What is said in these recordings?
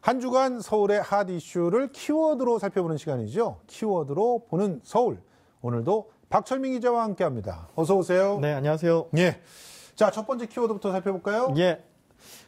한 주간 서울의 핫 이슈를 키워드로 살펴보는 시간이죠. 키워드로 보는 서울. 오늘도 박철민 기자와 함께합니다. 어서 오세요. 네, 안녕하세요. 예. 자, 첫 번째 키워드부터 살펴볼까요? 예.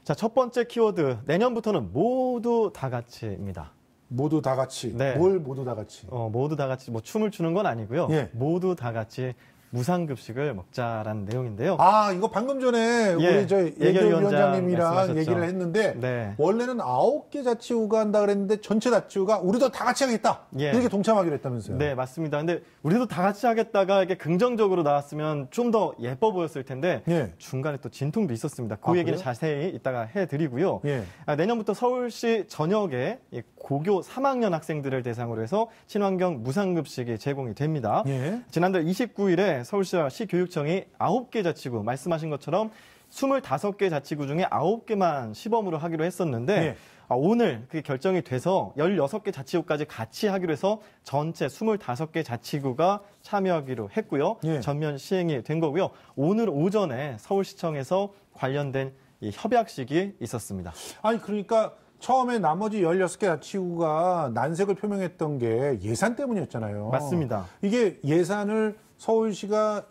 자, 첫 번째 키워드. 내년부터는 모두 다 같이입니다. 모두 다 같이. 네. 뭘 모두 다 같이? 모두 다 같이 뭐 춤을 추는 건 아니고요. 예. 모두 다 같이 무상급식을 먹자라는 내용인데요. 아, 이거 방금 전에 우리 저 예결위원장님이랑 얘기를 했는데 네. 원래는 9개 자치구가 한다 그랬는데 전체 자치구가 우리도 다 같이 하겠다. 예. 이렇게 동참하기로 했다면서요. 네, 맞습니다. 근데 우리도 다 같이 하겠다가 이게 긍정적으로 나왔으면 좀 더 예뻐 보였을 텐데 예. 중간에 또 진통도 있었습니다. 그 얘기는 그래요? 자세히 이따가 해드리고요. 예. 내년부터 서울시 전역에 고교 3학년 학생들을 대상으로 해서 친환경 무상급식이 제공이 됩니다. 예. 지난달 29일에 서울시와 시교육청이 9개 자치구, 말씀하신 것처럼 25개 자치구 중에 9개만 시범으로 하기로 했었는데 예. 오늘 그게 결정이 돼서 16개 자치구까지 같이 하기로 해서 전체 25개 자치구가 참여하기로 했고요. 예. 전면 시행이 된 거고요. 오늘 오전에 서울시청에서 관련된 이 협약식이 있었습니다. 아니, 그러니까 처음에 나머지 16개 자치구가 난색을 표명했던 게 예산 때문이었잖아요. 맞습니다. 이게 예산을 서울시가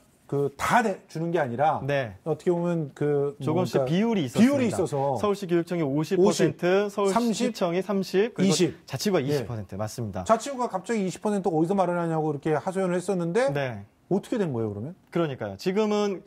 다 주는 게 아니라 네. 어떻게 보면 조금씩 비율이 있었습니다. 비율이 있어서 서울시교육청이 50%, 서울시청이 30, 그리고 20. 자치구가 20%. 맞습니다. 자치구가 갑자기 20% 어디서 마련하냐고 이렇게 하소연을 했었는데 네. 어떻게 된 거예요, 그러면? 그러니까요. 지금은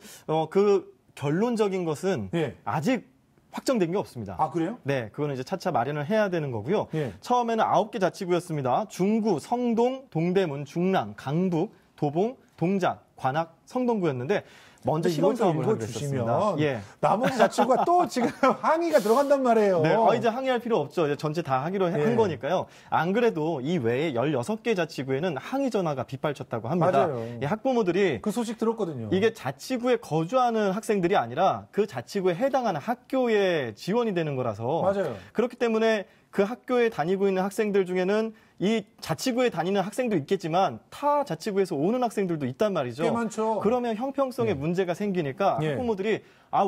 그 결론적인 것은 예. 아직 확정된 게 없습니다. 아, 그래요? 네, 그거는 이제 차차 마련을 해야 되는 거고요. 예. 처음에는 9개 자치구였습니다. 중구, 성동, 동대문, 중랑, 강북, 도봉, 동작, 관악, 성동구였는데 먼저 시범 사업을 하기로 했었습니다. 예. 나머지 자치구가 또 지금 항의가 들어간단 말이에요. 네, 이제 항의할 필요 없죠. 이제 전체 다 하기로 한 거니까요. 안 그래도 이 외에 16개 자치구에는 항의 전화가 빗발쳤다고 합니다. 맞아요. 이 학부모들이 그 소식 들었거든요. 이게 자치구에 거주하는 학생들이 아니라 그 자치구에 해당하는 학교에 지원이 되는 거라서 맞아요. 그렇기 때문에 그 학교에 다니고 있는 학생들 중에는 이 자치구에 다니는 학생도 있겠지만 타 자치구에서 오는 학생들도 있단 말이죠. 꽤 많죠. 그러면 형평성에 문제가 생기니까 학부모들이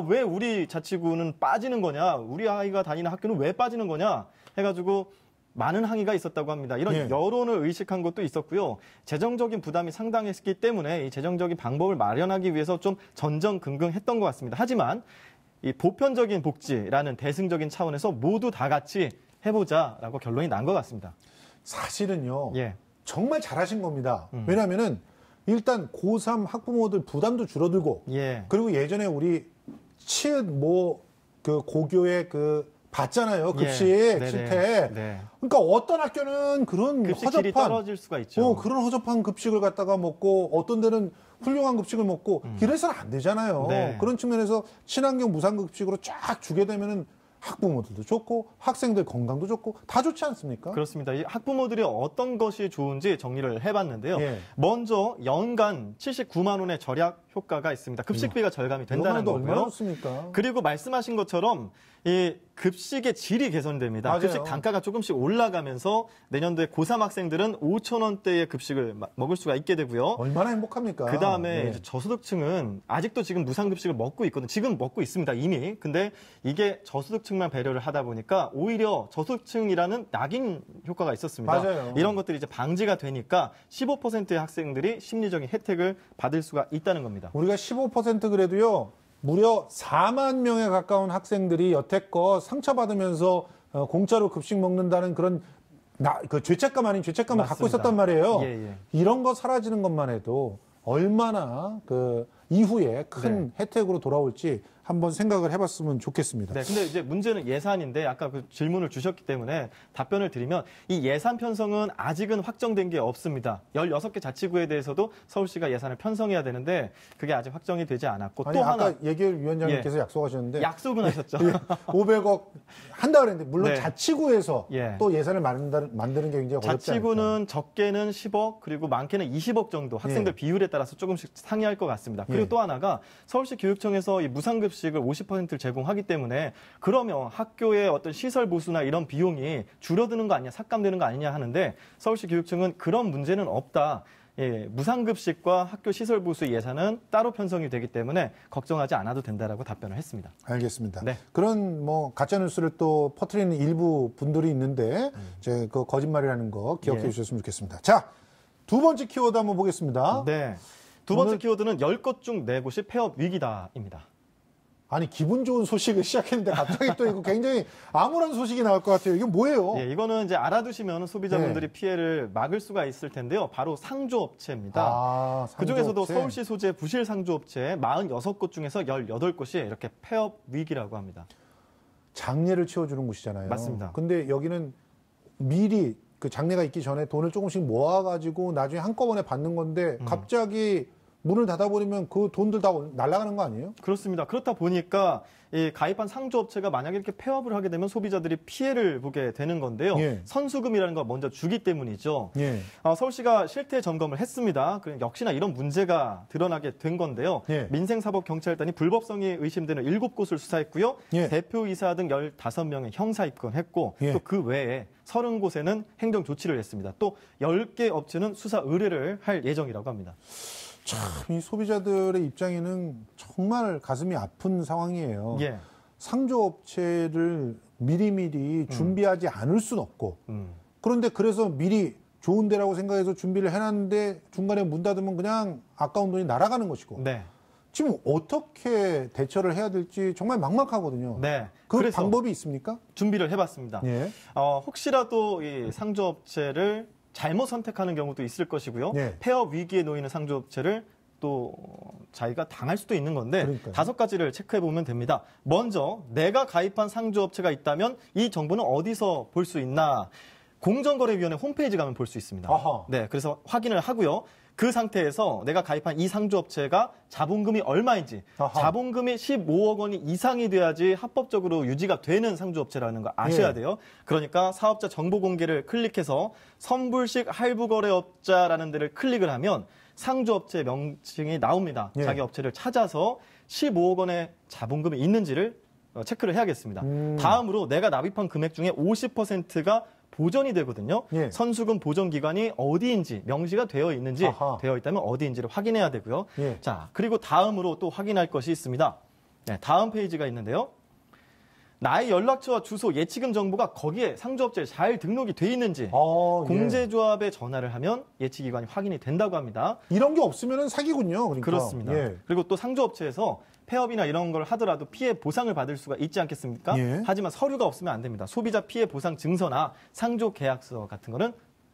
왜 우리 자치구는 빠지는 거냐, 우리 아이가 다니는 학교는 왜 빠지는 거냐 해가지고 많은 항의가 있었다고 합니다. 이런 여론을 의식한 것도 있었고요. 재정적인 부담이 상당했기 때문에 이 재정적인 방법을 마련하기 위해서 좀 전전긍긍했던 것 같습니다. 하지만 이 보편적인 복지라는 대승적인 차원에서 모두 다 같이 해보자라고 결론이 난 것 같습니다. 사실은요. 정말 잘하신 겁니다. 왜냐하면은 일단 고3 학부모들 부담도 줄어들고 그리고 예전에 우리 치읓 고교에 받잖아요. 급식 실태. 그러니까 어떤 학교는 그런 급식질이 떨어질 수가 있죠. 그런 허접한 급식을 갖다가 먹고 어떤 데는 훌륭한 급식을 먹고 이래서는 안 되잖아요. 그런 측면에서 친환경 무상급식으로 쫙 주게 되면은 학부모들도 좋고 학생들 건강도 좋고 다 좋지 않습니까? 그렇습니다. 이 학부모들이 어떤 것이 좋은지 정리를 해봤는데요. 먼저 연간 79만 원의 절약 효과가 있습니다. 급식비가 절감이 된다는 거고요. 얼마나 좋습니까? 그리고 말씀하신 것처럼 이 급식의 질이 개선됩니다. 맞아요. 급식 단가가 조금씩 올라가면서 내년도에 고3 학생들은 5천 원대의 급식을 먹을 수가 있게 되고요. 얼마나 행복합니까? 그다음에 이제 저소득층은 아직도 지금 무상급식을 먹고 있거든요. 지금 먹고 있습니다, 이미. 근데 이게 저소득층만 배려를 하다 보니까 오히려 저소득층이라는 낙인 효과가 있었습니다. 맞아요. 이런 것들이 이제 방지가 되니까 15%의 학생들이 심리적인 혜택을 받을 수가 있다는 겁니다. 우리가 15% 그래도요. 무려 4만 명에 가까운 학생들이 여태껏 상처받으면서 공짜로 급식 먹는다는 그런 죄책감 아닌 죄책감을 갖고 있었단 말이에요. 이런 거 사라지는 것만 해도 얼마나 이후에 큰 혜택으로 돌아올지 한번 생각을 해봤으면 좋겠습니다. 네, 근데 이제 문제는 예산인데 아까 그 질문을 주셨기 때문에 답변을 드리면 이 예산 편성은 아직은 확정된 게 없습니다. 16개 자치구에 대해서도 서울시가 예산을 편성해야 되는데 그게 아직 확정이 되지 않았고 아니, 또 아까 하나 예결위원장님께서 약속하셨는데 약속은 하셨죠. 500억 한다 그랬는데 물론 네. 자치구에서 또 예산을 만드는 게 굉장히 어렵지 않을까. 자치구는 적게는 10억 그리고 많게는 20억 정도 학생들 비율에 따라서 조금씩 상이할 것 같습니다. 그리고 또 하나가 서울시 교육청에서 이 무상급식을 50%를 제공하기 때문에 그러면 학교의 어떤 시설 보수나 이런 비용이 줄어드는 거 아니냐, 삭감되는 거 아니냐 하는데 서울시 교육청은 그런 문제는 없다. 무상급식과 학교 시설 보수 예산은 따로 편성이 되기 때문에 걱정하지 않아도 된다라고 답변을 했습니다. 알겠습니다. 네. 그런 뭐 가짜 뉴스를 또 퍼뜨리는 일부 분들이 있는데 이제 그 거짓말이라는 거 기억해 예. 주셨으면 좋겠습니다. 자, 두 번째 키워드 한번 보겠습니다. 네. 두 번째 키워드는 10곳 중 4곳이 폐업 위기다입니다. 아니 기분 좋은 소식을 시작했는데 갑자기 또 이거 굉장히 암울한 소식이 나올 것 같아요. 이게 뭐예요? 예, 이거는 이제 알아두시면 소비자분들이 피해를 막을 수가 있을 텐데요. 바로 상조업체입니다. 상조업체. 그중에서도 서울시 소재 부실 상조업체 46곳 중에서 18곳이 이렇게 폐업 위기라고 합니다. 장례를 치워주는 곳이잖아요. 맞습니다. 근데 여기는 미리 그 장례가 있기 전에 돈을 조금씩 모아가지고 나중에 한꺼번에 받는 건데 갑자기 문을 닫아버리면 그 돈들 다 날아가는 거 아니에요? 그렇습니다. 그렇다 보니까 이 가입한 상조업체가 만약에 이렇게 폐업을 하게 되면 소비자들이 피해를 보게 되는 건데요. 예. 선수금이라는 걸 먼저 주기 때문이죠. 예. 서울시가 실태 점검을 했습니다. 역시나 이런 문제가 드러나게 된 건데요. 예. 민생사법경찰단이 불법성이 의심되는 7곳을 수사했고요. 예. 대표이사 등 15명의 형사 입건했고 예. 또 그 외에 30곳에는 행정 조치를 했습니다. 또 10개 업체는 수사 의뢰를 할 예정이라고 합니다. 참, 이 소비자들의 입장에는 정말 가슴이 아픈 상황이에요. 예. 상조업체를 미리미리 준비하지 않을 수는 없고, 그런데 그래서 미리 좋은 데라고 생각해서 준비를 해놨는데 중간에 문 닫으면 그냥 아까운 돈이 날아가는 것이고, 네. 지금 어떻게 대처를 해야 될지 정말 막막하거든요. 네. 그 그래서 방법이 있습니까? 준비를 해봤습니다. 예. 혹시라도 이 상조업체를 잘못 선택하는 경우도 있을 것이고요. 네. 폐업 위기에 놓이는 상조업체를 또 자기가 당할 수도 있는 건데 그러니까요. 5가지를 체크해 보면 됩니다. 먼저 내가 가입한 상조업체가 있다면 이 정보는 어디서 볼 수 있나? 공정거래위원회 홈페이지 가면 볼 수 있습니다. 아하. 네, 그래서 확인을 하고요. 그 상태에서 내가 가입한 이 상조업체가 자본금이 얼마인지, 아하. 자본금이 15억 원이 이상이 돼야지 합법적으로 유지가 되는 상조업체라는 거 아셔야 예. 돼요. 그러니까 사업자 정보 공개를 클릭해서 선불식 할부거래업자라는 데를 클릭을 하면 상조업체 명칭이 나옵니다. 예. 자기 업체를 찾아서 15억 원의 자본금이 있는지를 체크를 해야겠습니다. 다음으로 내가 납입한 금액 중에 50%가 보전이 되거든요. 예. 선수금 보전 기관이 어디인지 명시가 되어 있는지 아하. 되어 있다면 어디인지를 확인해야 되고요. 예. 자, 그리고 다음으로 또 확인할 것이 있습니다. 네, 다음 페이지가 있는데요. 나의 연락처와 주소, 예치금 정보가 거기에 상조업체에 잘 등록이 돼 있는지 예. 공제조합에 전화를 하면 예치기관이 확인이 된다고 합니다. 이런 게 없으면 사기군요. 그러니까. 그렇습니다. 예. 그리고 또 상조업체에서 폐업이나 이런 걸 하더라도 피해 보상을 받을 수가 있지 않겠습니까? 예. 하지만 서류가 없으면 안 됩니다. 소비자 피해 보상 증서나 상조 계약서 같은 거는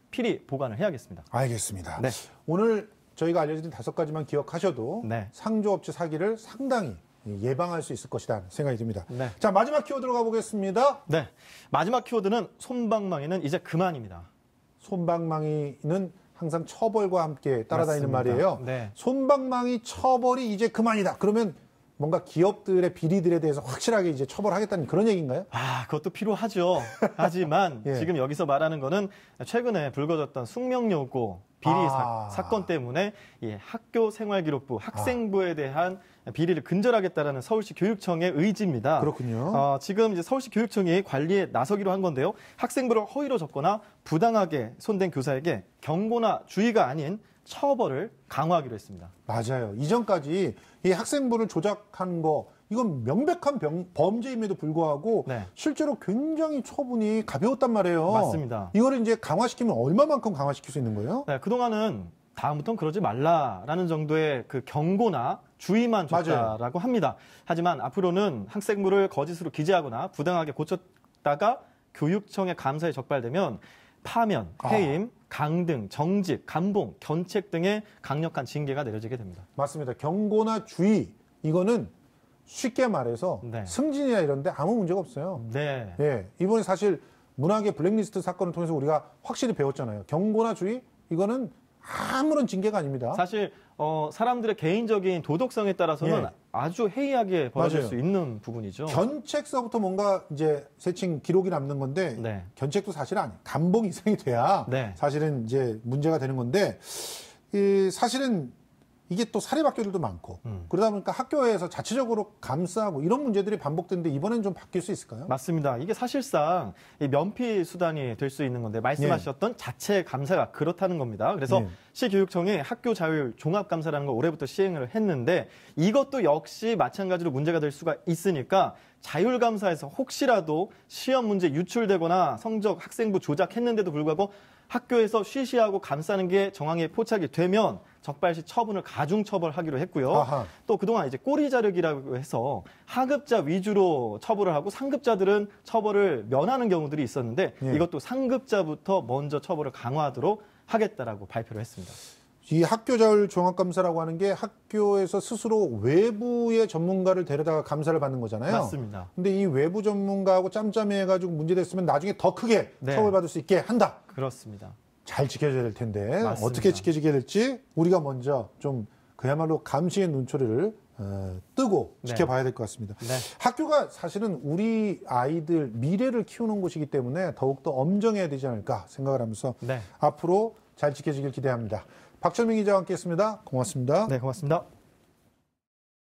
필히 보관을 해야겠습니다. 알겠습니다. 네. 오늘 저희가 알려드린 5가지만 기억하셔도 네. 상조업체 사기를 상당히 예방할 수 있을 것이다 생각이 듭니다. 네. 자, 마지막 키워드로 가보겠습니다. 네. 마지막 키워드는 솜방망이는 이제 그만입니다. 솜방망이는 항상 처벌과 함께 따라다니는 맞습니다. 말이에요. 네. 솜방망이 처벌이 이제 그만이다. 그러면 뭔가 기업들의 비리들에 대해서 확실하게 이제 처벌하겠다는 그런 얘기인가요? 그것도 필요하죠. 하지만 예. 지금 여기서 말하는 거는 최근에 불거졌던 숙명여고 비리 사건 때문에 이 학교생활기록부, 학생부에 대한 비리를 근절하겠다라는 서울시 교육청의 의지입니다. 그렇군요. 지금 이제 서울시 교육청이 관리에 나서기로 한 건데요. 학생부를 허위로 적거나 부당하게 손댄 교사에게 경고나 주의가 아닌 처벌을 강화하기로 했습니다. 맞아요. 이전까지 이 학생부를 조작한 거 이건 명백한 범죄임에도 불구하고 네. 실제로 굉장히 처분이 가벼웠단 말이에요. 맞습니다. 이거를 이제 강화시키면 얼마만큼 강화시킬 수 있는 거예요? 네, 그동안은 다음부터는 그러지 말라라는 정도의 그 경고나 주의만 줬다라고 합니다. 하지만 앞으로는 학생부를 거짓으로 기재하거나 부당하게 고쳤다가 교육청의 감사에 적발되면 파면, 해임, 강등, 정직, 감봉, 견책 등의 강력한 징계가 내려지게 됩니다. 맞습니다. 경고나 주의 이거는 쉽게 말해서 네. 승진이나 이런 데 아무 문제가 없어요. 네. 예, 이번에 사실 문학의 블랙리스트 사건을 통해서 우리가 확실히 배웠잖아요. 경고나 주의 이거는 아무런 징계가 아닙니다. 사실 사람들의 개인적인 도덕성에 따라서는 예. 아주 해이하게 벌어질 맞아요. 수 있는 부분이죠. 견책서부터 뭔가 이제 세칭 기록이 남는 건데 네. 견책도 사실 아니에요. 감봉 이상이 돼야 네. 사실은 이제 문제가 되는 건데 사실은 이게 또 사립학교들도 많고 그러다 보니까 학교에서 자체적으로 감싸고 이런 문제들이 반복되는데 이번엔 좀 바뀔 수 있을까요? 맞습니다. 이게 사실상 이 면피 수단이 될 수 있는 건데 말씀하셨던 자체 감사가 그렇다는 겁니다. 그래서 시교육청이 학교 자율 종합감사라는 걸 올해부터 시행을 했는데 이것도 역시 마찬가지로 문제가 될 수가 있으니까 자율감사에서 혹시라도 시험 문제 유출되거나 성적 학생부 조작했는데도 불구하고 학교에서 쉬쉬하고 감싸는 게 정황에 포착이 되면 적발시 처분을 가중 처벌하기로 했고요. 아하. 또 그동안 이제 꼬리 자르기라고 해서 하급자 위주로 처벌을 하고 상급자들은 처벌을 면하는 경우들이 있었는데 이것도 상급자부터 먼저 처벌을 강화하도록 하겠다라고 발표를 했습니다. 이 학교 자율 종합감사라고 하는 게 학교에서 스스로 외부의 전문가를 데려다가 감사를 받는 거잖아요. 맞습니다. 근데 이 외부 전문가하고 짬짬이해가지고 문제됐으면 나중에 더 크게 처벌받을 수 있게 한다. 그렇습니다. 잘 지켜져야 될 텐데 맞습니다. 어떻게 지켜지게 될지 우리가 먼저 좀 그야말로 감시의 눈초리를 뜨고 지켜봐야 될 것 같습니다. 학교가 사실은 우리 아이들 미래를 키우는 곳이기 때문에 더욱더 엄정해야 되지 않을까 생각을 하면서 앞으로 잘 지켜지길 기대합니다. 박철민 기자와 함께했습니다. 고맙습니다. 네, 고맙습니다.